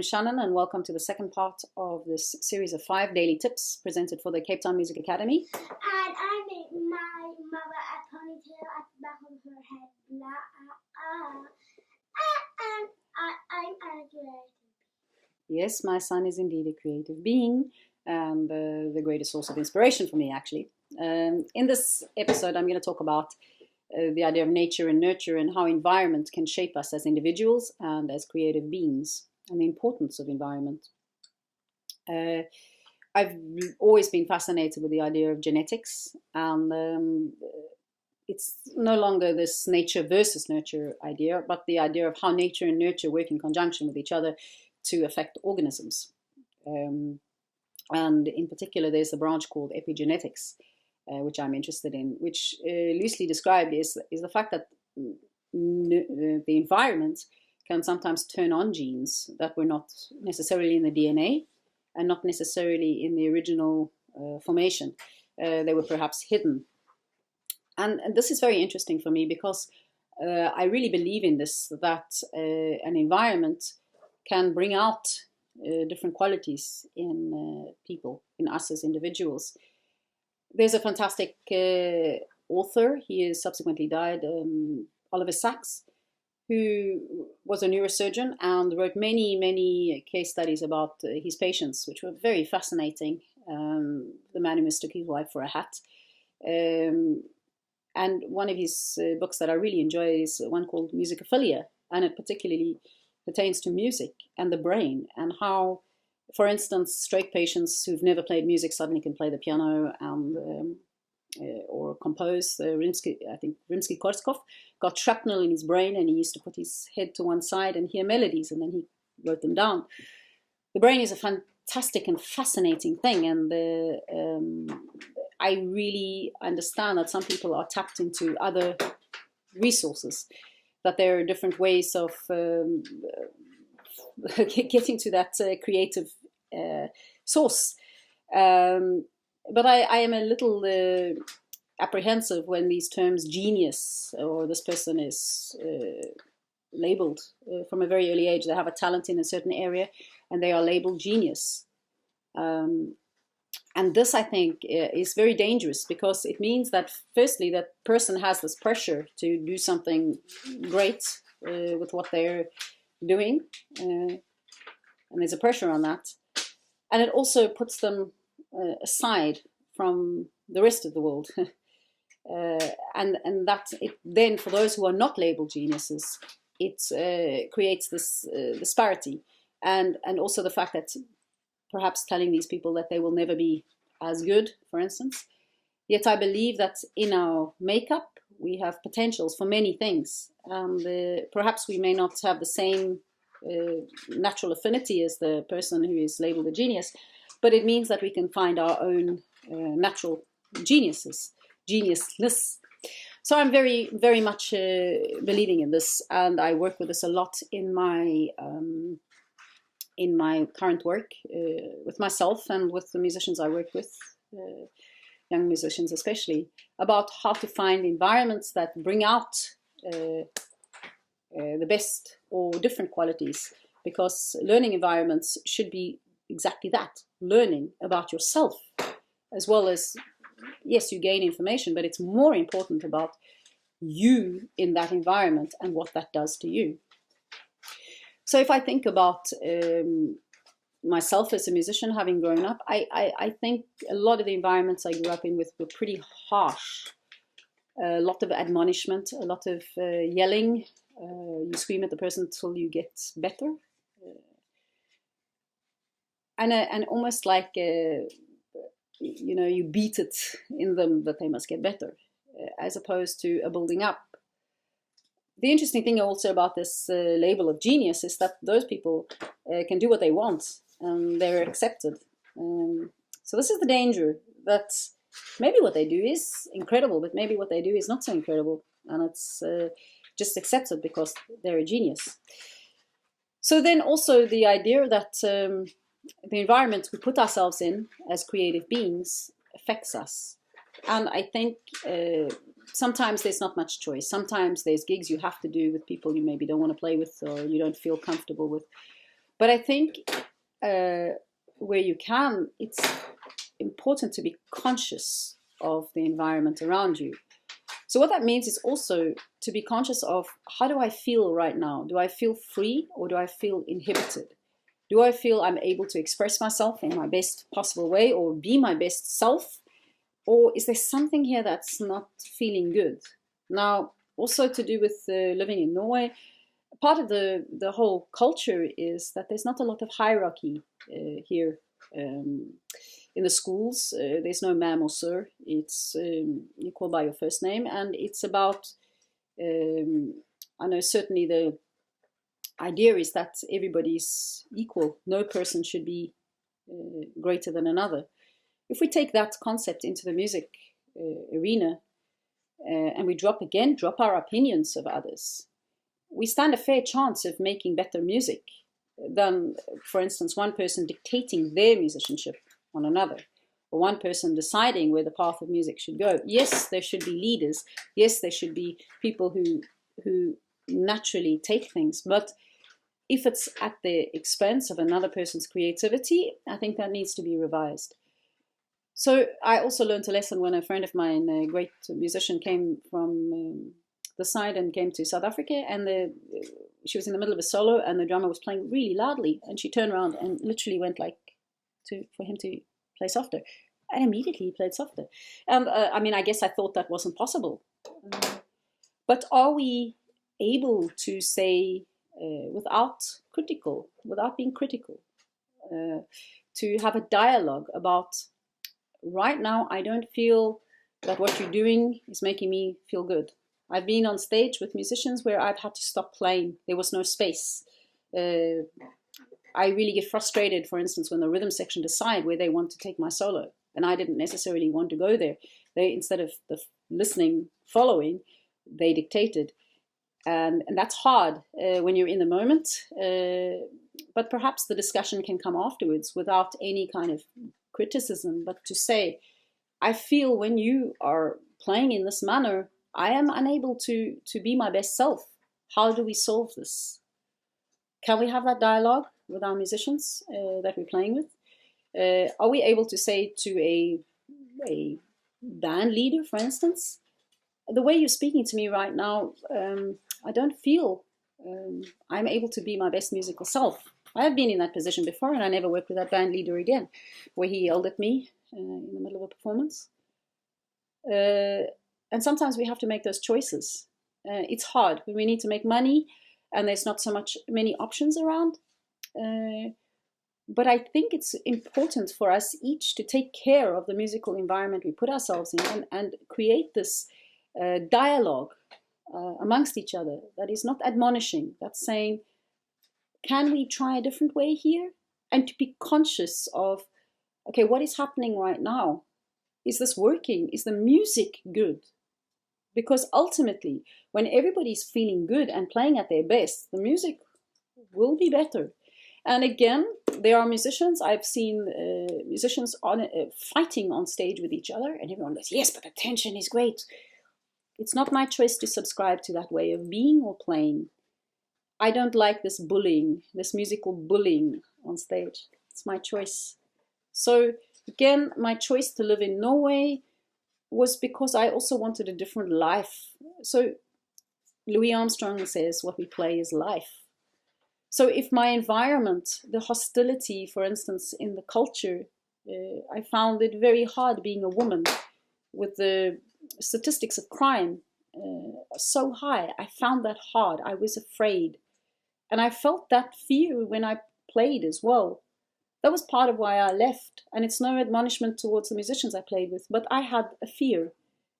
Shannon, and welcome to the second part of this series of 5 daily tips presented for the Cape Town Music Academy. And I made my mother a ponytail at the back of her head. And I'm a creative. Yes, my son is indeed a creative being, and the greatest source of inspiration for me, actually. In this episode, I'm going to talk about the idea of nature and nurture and how environment can shape us as individuals and as creative beings, and the importance of environment. I've always been fascinated with the idea of genetics, and it's no longer this nature versus nurture idea, but the idea of how nature and nurture work in conjunction with each other to affect organisms. And in particular, there's a branch called epigenetics, which I'm interested in, which loosely described is the fact that the environment can sometimes turn on genes that were not necessarily in the DNA and not necessarily in the original formation. They were perhaps hidden. And this is very interesting for me because I really believe in this, that an environment can bring out different qualities in people, in us as individuals. There's a fantastic author, he has subsequently died, Oliver Sacks, who was a neurosurgeon and wrote many case studies about his patients, which were very fascinating. The man who mistook his wife for a hat. And one of his books that I really enjoy is one called Musicophilia, and it particularly pertains to music and the brain, and how, for instance, stroke patients who've never played music suddenly can play the piano and or compose. Rimsky-Korsakov got shrapnel in his brain, and he used to put his head to one side and hear melodies, and then he wrote them down. The brain is a fantastic and fascinating thing, and I really understand that some people are tapped into other resources, that there are different ways of getting to that creative source. But I am a little apprehensive when these terms genius or this person is labeled from a very early age. They have a talent in a certain area and they are labeled genius. And this, I think, is very dangerous because it means that, firstly, that person has this pressure to do something great with what they're doing. And there's a pressure on that. And it also puts them aside from the rest of the world. And that, then, for those who are not labeled geniuses, it creates this disparity. And also the fact that perhaps telling these people that they will never be as good, for instance. Yet I believe that in our makeup, we have potentials for many things. Perhaps we may not have the same natural affinity as the person who is labeled a genius, but it means that we can find our own natural geniusness. So I'm very much believing in this, and I work with this a lot in my current work with myself and with the musicians I work with, young musicians especially, about how to find environments that bring out the best or different qualities, because learning environments should be exactly that, learning about yourself, as well as, yes, you gain information, but it's more important about you in that environment and what that does to you. So if I think about myself as a musician, having grown up, I think a lot of the environments I grew up in with were pretty harsh. A lot of admonishment, a lot of yelling. You scream at the person until you get better. And almost like, you beat it in them that they must get better, as opposed to a building up. The interesting thing also about this label of genius is that those people can do what they want and they're accepted. So this is the danger, that maybe what they do is incredible, but maybe what they do is not so incredible, and it's just accepted because they're a genius. So then also the idea that the environment we put ourselves in as creative beings affects us. And I think sometimes there's not much choice. Sometimes there's gigs you have to do with people you maybe don't want to play with or you don't feel comfortable with. But I think where you can, it's important to be conscious of the environment around you. So what that means is also to be conscious of, how do I feel right now? Do I feel free or do I feel inhibited? Do I feel I'm able to express myself in my best possible way or be my best self? Or is there something here that's not feeling good? Now, also to do with living in Norway, part of the whole culture is that there's not a lot of hierarchy here in the schools. There's no ma'am or sir. It's you call by your first name, and it's about. I know certainly the idea is that everybody's equal. No person should be greater than another. If we take that concept into the music arena and we drop our opinions of others, we stand a fair chance of making better music than, for instance, one person dictating their musicianship on another, or one person deciding where the path of music should go. Yes, there should be leaders. Yes, there should be people who naturally take things, but if it's at the expense of another person's creativity, I think that needs to be revised. So I also learned a lesson when a friend of mine, a great musician, came from the side and came to South Africa, and she was in the middle of a solo, and the drummer was playing really loudly, and she turned around and literally went like for him to play softer, and immediately he played softer. And I mean, I guess I thought that wasn't possible, but are we able to say without being critical, to have a dialogue about, right now I don't feel that what you're doing is making me feel good. I've been on stage with musicians where I've had to stop playing. There was no space. I really get frustrated, for instance, when the rhythm section decide where they want to take my solo, and I didn't necessarily want to go there. They, instead of the listening, following, they dictated. And that's hard when you're in the moment. But perhaps the discussion can come afterwards without any kind of criticism, but to say, I feel when you are playing in this manner, I am unable to be my best self. How do we solve this? Can we have that dialogue with our musicians that we're playing with? Are we able to say to a band leader, for instance, the way you're speaking to me right now, I don't feel I'm able to be my best musical self. I have been in that position before, and I never worked with that band leader again, where he yelled at me in the middle of a performance. And sometimes we have to make those choices. It's hard when we need to make money, and there's not so many options around. But I think it's important for us each to take care of the musical environment we put ourselves in, and create this dialogue amongst each other that is not admonishing, that's saying, can we try a different way here? And to be conscious of, okay, what is happening right now? Is this working? Is the music good? Because ultimately, when everybody's feeling good and playing at their best, the music will be better. And again, there are musicians, I've seen musicians fighting on stage with each other, and everyone goes, yes, but the tension is great. It's not my choice to subscribe to that way of being or playing. I don't like this bullying, this musical bullying on stage. It's my choice. So again, my choice to live in Norway was because I also wanted a different life. So Louis Armstrong says what we play is life. So if my environment, the hostility, for instance, in the culture, I found it very hard being a woman with the statistics of crime so high. I found that hard. I was afraid. And I felt that fear when I played as well. That was part of why I left. And it's no admonishment towards the musicians I played with, but I had a fear.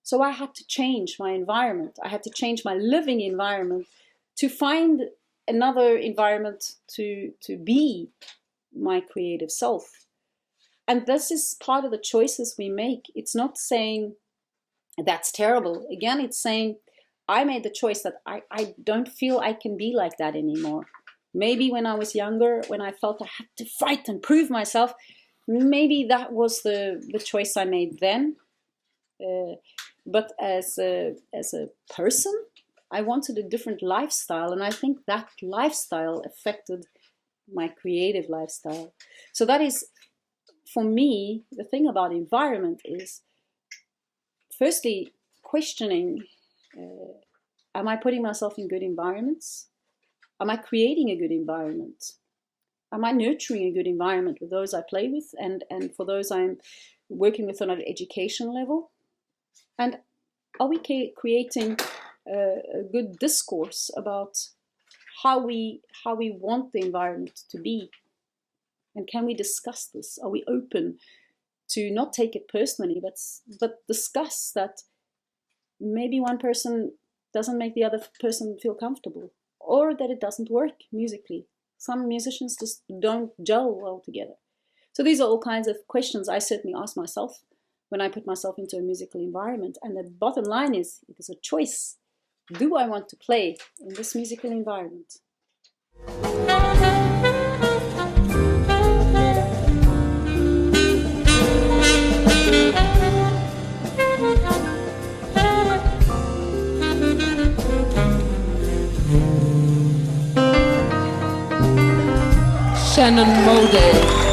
So I had to change my environment. I had to change my living environment to find another environment to be my creative self. And this is part of the choices we make. It's not saying that's terrible. Again, it's saying I made the choice that I don't feel I can be like that anymore. Maybe when I was younger, when I felt I had to fight and prove myself, maybe that was the choice I made then. But as a person, I wanted a different lifestyle, and I think that lifestyle affected my creative lifestyle. So that is, for me, the thing about environment is, firstly, questioning, am I putting myself in good environments? Am I creating a good environment? Am I nurturing a good environment with those I play with and for those I'm working with on an education level? And are we creating a good discourse about how we want the environment to be? And can we discuss this? Are we open to not take it personally, but discuss that maybe one person doesn't make the other person feel comfortable, or that it doesn't work musically? Some musicians just don't gel well together. So these are all kinds of questions I certainly ask myself when I put myself into a musical environment. And the bottom line is, it is a choice. Do I want to play in this musical environment? Shannon Mowday.